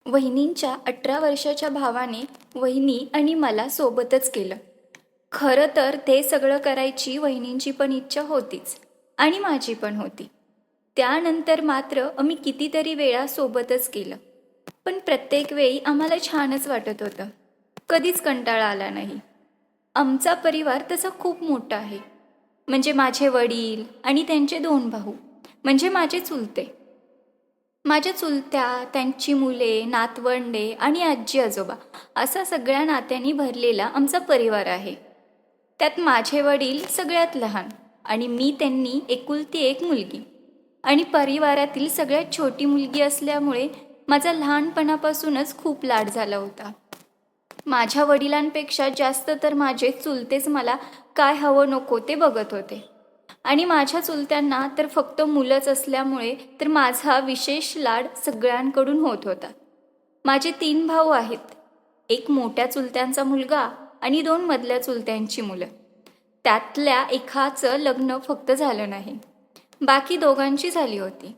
वहिनींच्या 18 वर्षाच्या भावाने वहिनी आणि मला सोबतच केलं. खरं तर ते सगळं करायची वहिनींची पण इच्छा होतीच आणि माझी पण होती. त्यानंतर मात्र आम्ही कितीतरी वेळा सोबतच केलं. पण प्रत्येक वेळी आम्हाला छानच वाटत होतं. कधीच कंटाळा आला नाही. आमचा परिवार तसा खूप मोठा आहे. म्हणजे माझे वडील आणि त्यांचे 2 भाऊ, म्हणजे माझे चुलते. माझ्या चुलत्या, त्यांची मुले, नातवंडे आणि आजी आजोबा असा सगळ्या नात्यांनी भरलेला आमचा परिवार आहे. त्यात माझे वडील सगळ्यात लहान आणि मी त्यांनी एकुलती एक मुलगी आणि परिवारातील सगळ्यात छोटी मुलगी असल्यामुळे माझा लहानपणापासूनच खूप लाड झाला होता. माझ्या वडिलांपेक्षा जास्त तर माझे चुलतेच मला काय हवं नको ते बघत होते आणि माझ्या चुलत्यांना तर फक्त मुलंच असल्यामुळे तर माझा विशेष लाड सगळ्यांकडून होत होता. माझे 3 भाऊ आहेत. एक मोठ्या चुलत्यांचा मुलगा आणि 2 मधल्या चुलत्यांची मुलं. त्यातल्या एकाचं लग्न फक्त झालं नाही, बाकी दोघांची झाली होती.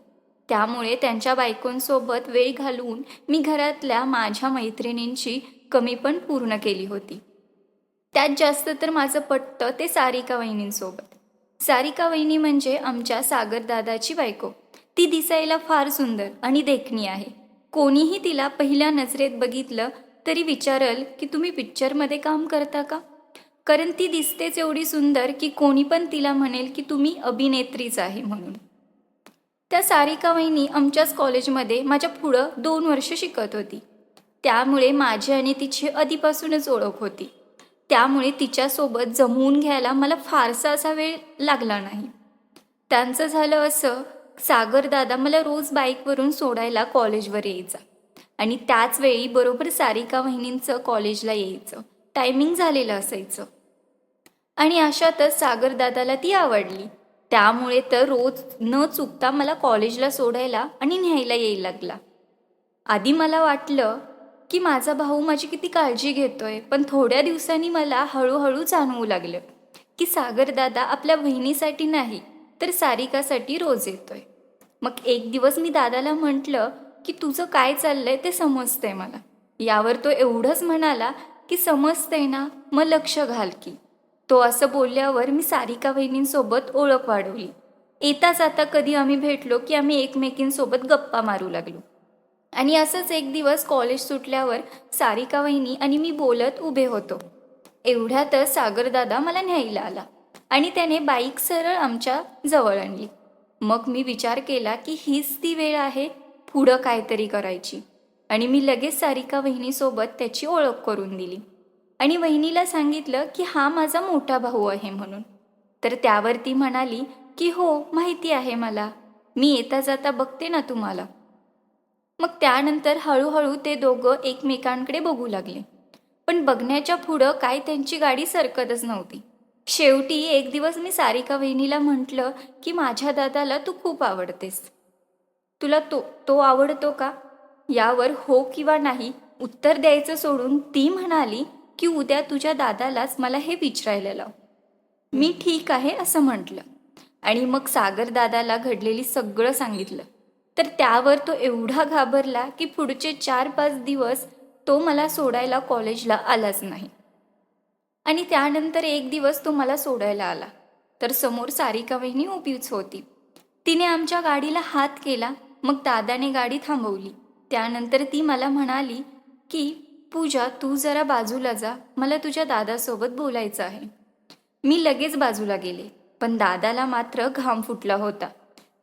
त्यामुळे त्यांच्या बायकोंसोबत वेळ घालवून मी घरातल्या माझ्या मैत्रिणींची कमी पण पूर्ण केली होती. त्यात जास्त तर माझं पटतं ते सारिका वहिनींसोबत. सारिका वहिनी म्हणजे आमच्या सागरदादाची बायको. ती दिसायला फार सुंदर आणि देखणी आहे. कोणीही तिला पहिल्या नजरेत बघितलं तरी विचारल की तुम्ही पिक्चरमध्ये काम करता का? कारण ती दिसतेच एवढी सुंदर की कोणी पण तिला म्हणेल की तुम्ही अभिनेत्रीच आहे म्हणून. त्या सारिका वहिनी आमच्याच कॉलेजमध्ये माझ्या पुढं 2 वर्ष शिकत होती. त्यामुळे माझी आणि तिची आधीपासूनच ओळख होती. त्यामुळे तिच्यासोबत जमवून घ्यायला मला फारसा असा वेळ लागला नाही. त्यांचं झालं असं, सागरदादा मला रोज बाईकवरून सोडायला कॉलेजवर यायचा आणि त्याच वेळी बरोबर सारिका वहिनींचं कॉलेजला यायचं. टायमिंग झालेलं असायचं आणि अशातच सागरदादाला ती आवडली. त्यामुळे तर रोज न चुकता मला कॉलेजला सोडायला आणि न्यायला यायला लागला. आधी मला वाटलं की माझा भाऊ माझी किती काळजी घेतोय, पण थोड्या दिवसांनी मला हळूहळू जाणवू लागलं की सागरदादा आपल्या बहिणीसाठी नाही तर सारिकासाठी रोज येतोय. मग एक दिवस मी दादाला म्हटलं की तुझं काय चाललंय ते समजतंय मला. यावर तो एवढंच म्हणाला की समजतंय ना, मग लक्ष घाल की. तो असं बोलल्यावर मी सारिका वहिनींसोबत ओळख वाढवली. येता जाता कधी आम्ही भेटलो की आम्ही एकमेकींसोबत गप्पा मारू लागलो. आणि असंच एक दिवस कॉलेज सुटल्यावर सारिका वहिनी आणि मी बोलत उभे होतो. एवढ्यातच सागरदादा मला न्यायला आला आणि त्याने बाईक सरळ आमच्या जवळ आणली. मग मी विचार केला की हीच ती वेळ आहे पुढं काहीतरी करायची आणि मी लगेच सारिका वहिनीसोबत त्याची ओळख करून दिली आणि वहिनीला सांगितलं की हा माझा मोठा भाऊ आहे म्हणून. तर त्यावर ती म्हणाली की हो माहिती आहे मला, मी येता जाता बघते ना तुम्हाला. मग त्यानंतर हळूहळू ते दोघं एकमेकांकडे बघू लागले. पण बघण्याच्या पुढं काय त्यांची गाडी सरकतच नव्हती. शेवटी एक दिवस मी सारिका वहिनीला म्हटलं की माझ्या दादाला तू खूप आवडतेस. तुला तो तो आवडतो का? यावर हो किंवा नाही उत्तर द्यायचं सोडून ती म्हणाली की उद्या तुझ्या दादालाच मला हे विचारायला लाव. मी ठीक आहे असं म्हटलं आणि मग सागरदादाला घडलेली सगळं सांगितलं. तर त्यावर तो एवढा घाबरला की पुढचे 4-5 दिवस तो मला सोडायला कॉलेजला आलाच नाही. आणि त्यानंतर एक दिवस तो मला सोडायला आला तर समोर सारिका वहिनी उभीच होती. तिने आमच्या गाडीला हात केला. मग दादाने गाडी थांबवली. त्यानंतर ती मला म्हणाली की पूजा तू जरा बाजूला जा, मला तुझ्या दादासोबत बोलायचं आहे. मी लगेच बाजूला गेले, पण दादाला मात्र घाम फुटला होता.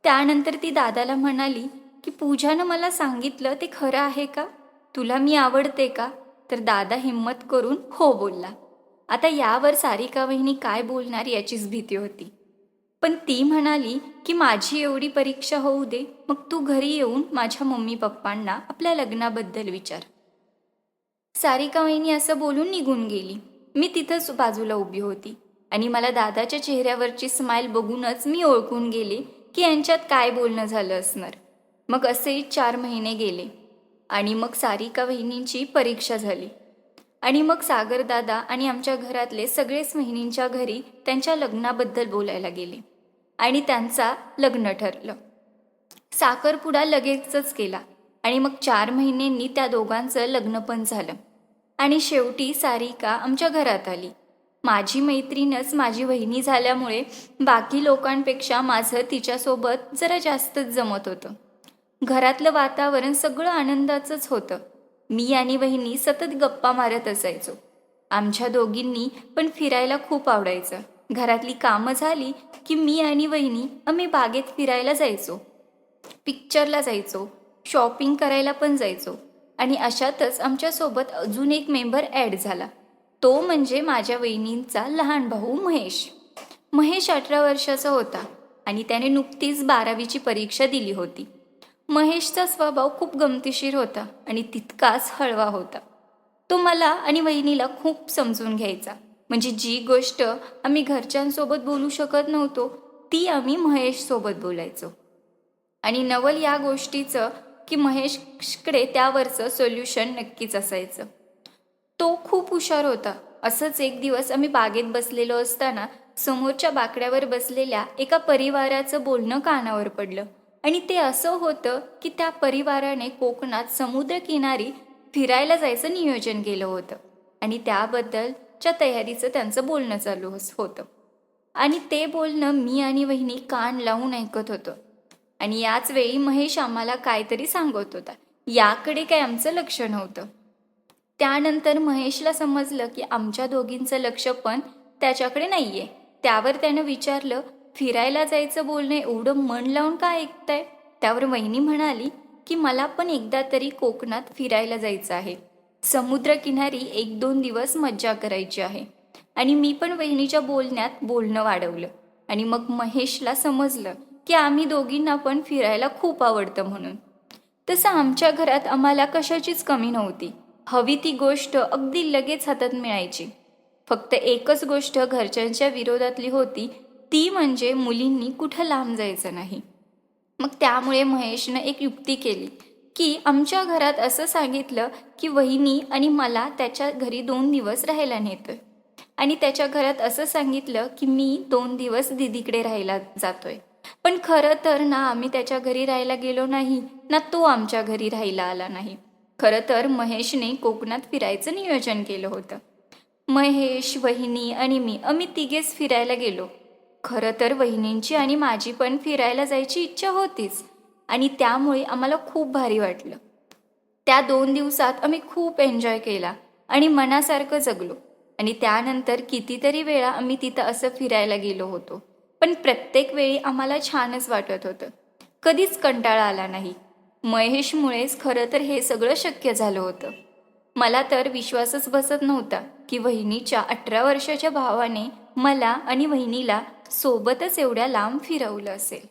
त्यानंतर ती दादाला म्हणाली की पूजानं मला सांगितलं ते खरं आहे का? तुला मी आवडते का? तर दादा हिम्मत करून हो बोलला. आता यावर सारिका वहिनी काय बोलणार याचीच भीती होती. पण ती म्हणाली की माझी एवढी परीक्षा होऊ दे, मग तू घरी येऊन माझ्या मम्मी पप्पांना आपल्या लग्नाबद्दल विचार. सारिका वहिनी असं बोलून निघून गेली. मी तिथंच बाजूला उभी होती आणि मला दादाच्या चेहऱ्यावरची स्माईल बघूनच मी ओळखून गेले की यांच्यात काय बोलणं झालं असणार. मग असे 4 महिने गेले आणि मग सारिका वहिनींची परीक्षा झाली आणि मग सागरदादा आणि आमच्या घरातले सगळेच वहिनींच्या घरी त्यांच्या लग्नाबद्दल बोलायला गेले आणि त्यांचा लग्न ठरलं. साखरपुडा लगेचच केला आणि मग 4 महिन्यांनी त्या दोघांचं लग्न पण झालं. आणि शेवटी सारिका आमच्या घरात आली. माझी मैत्रीणच माझी वहिनी झाल्यामुळे बाकी लोकांपेक्षा माझं तिच्यासोबत जरा जास्तच जमत होतं. घरातलं वातावरण सगळं आनंदाचंच होतं. मी आणि वहिनी सतत गप्पा मारत असायचो. आमच्या दोघींनी पण फिरायला खूप आवडायचं. घरातली कामं झाली की मी आणि वहिनी आम्ही बागेत फिरायला जायचो, पिक्चरला जायचो, शॉपिंग करायला पण जायचो. आणि अशातच आमच्यासोबत अजून एक मेंबर ॲड झाला. तो म्हणजे माझ्या वहिनींचा लहान भाऊ महेश. महेश 18 वर्षाचा होता आणि त्याने नुकतीच 12वीची परीक्षा दिली होती. महेशचा स्वभाव खूप गमतीशीर होता आणि तितकाच हळवा होता. तो मला आणि वहिनीला खूप समजून घ्यायचा. म्हणजे जी गोष्ट आम्ही घरच्यांसोबत बोलू शकत नव्हतो ती आम्ही महेशसोबत बोलायचो. आणि नवल या गोष्टीचं की महेशकडे त्यावरचं सोल्युशन नक्कीच असायचं. तो खूप हुशार होता. असंच एक दिवस आम्ही बागेत बसलेलो असताना समोरच्या बाकड्यावर बसलेल्या एका परिवाराचं बोलणं कानावर पडलं. आणि ते असं होतं की त्या परिवाराने कोकणात समुद्रकिनारी फिरायला जायचं नियोजन केलं होतं आणि त्याबद्दलच्या तयारीचं त्यांचं बोलणं चालू होतं. आणि ते बोलणं मी आणि वहिनी कान लावून ऐकत होतो. आणि याच वेळी महेश आम्हाला काहीतरी सांगत होता. याकडे काय आमचं लक्ष नव्हतं. त्यानंतर महेशला समजलं की आमच्या दोघींचं लक्ष पण त्याच्याकडे नाहीये. त्यावर त्यानं विचारलं, फिरायला जायचं बोलणं एवढं मन लावून का ऐकताय? त्यावर वहिनी म्हणाली की मला पण एकदा तरी कोकणात फिरायला जायचं आहे. समुद्रकिनारी 1-2 दिवस मज्जा करायची आहे. आणि मी पण वहिनीच्या बोलण्यात बोलणं वाढवलं. आणि मग महेशला समजलं की आम्ही दोघींना पण फिरायला खूप आवडतं म्हणून. तसं आमच्या घरात आम्हाला कशाचीच कमी नव्हती. हवी ती गोष्ट अगदी लगेच हातात मिळायची. फक्त एकच गोष्ट घरच्यांच्या विरोधातली होती, ती म्हणजे मुलींनी कुठं लांब जायचं नाही. मग त्यामुळे महेशनं एक युक्ती केली की आमच्या घरात असं सांगितलं की वहिनी आणि मला त्याच्या घरी 2 दिवस राहायला नेतोय. आणि त्याच्या घरात असं सांगितलं की मी 2 दिवस दीदीकडे राहायला जातोय. पण खरं तर ना आम्ही त्याच्या घरी राहायला गेलो नाही ना तो आमच्या घरी राहायला आला नाही. खरं तर महेशने कोकणात फिरायचं नियोजन केलं होतं. महेश, वहिनी आणि मी आम्ही तिघेच फिरायला गेलो. खरं तर वहिनींची आणि माझी पण फिरायला जायची इच्छा होतीच आणि त्यामुळे आम्हाला खूप भारी वाटलं. त्या 2 दिवसात आम्ही खूप एन्जॉय केला आणि मनासारखं जगलो. आणि त्यानंतर कितीतरी वेळा आम्ही तिथं असं फिरायला गेलो होतो. पण प्रत्येक वेळी आम्हाला छानच वाटत होतं. कधीच कंटाळा आला नाही. महेशमुळेच खरं तर हे सगळं शक्य झालं होतं. मला तर विश्वासच बसत नव्हता की वहिनीच्या 18 वर्षाच्या भावाने मला आणि वहिनीला सोबतच एवढ्या लांब फिरवलं असेल.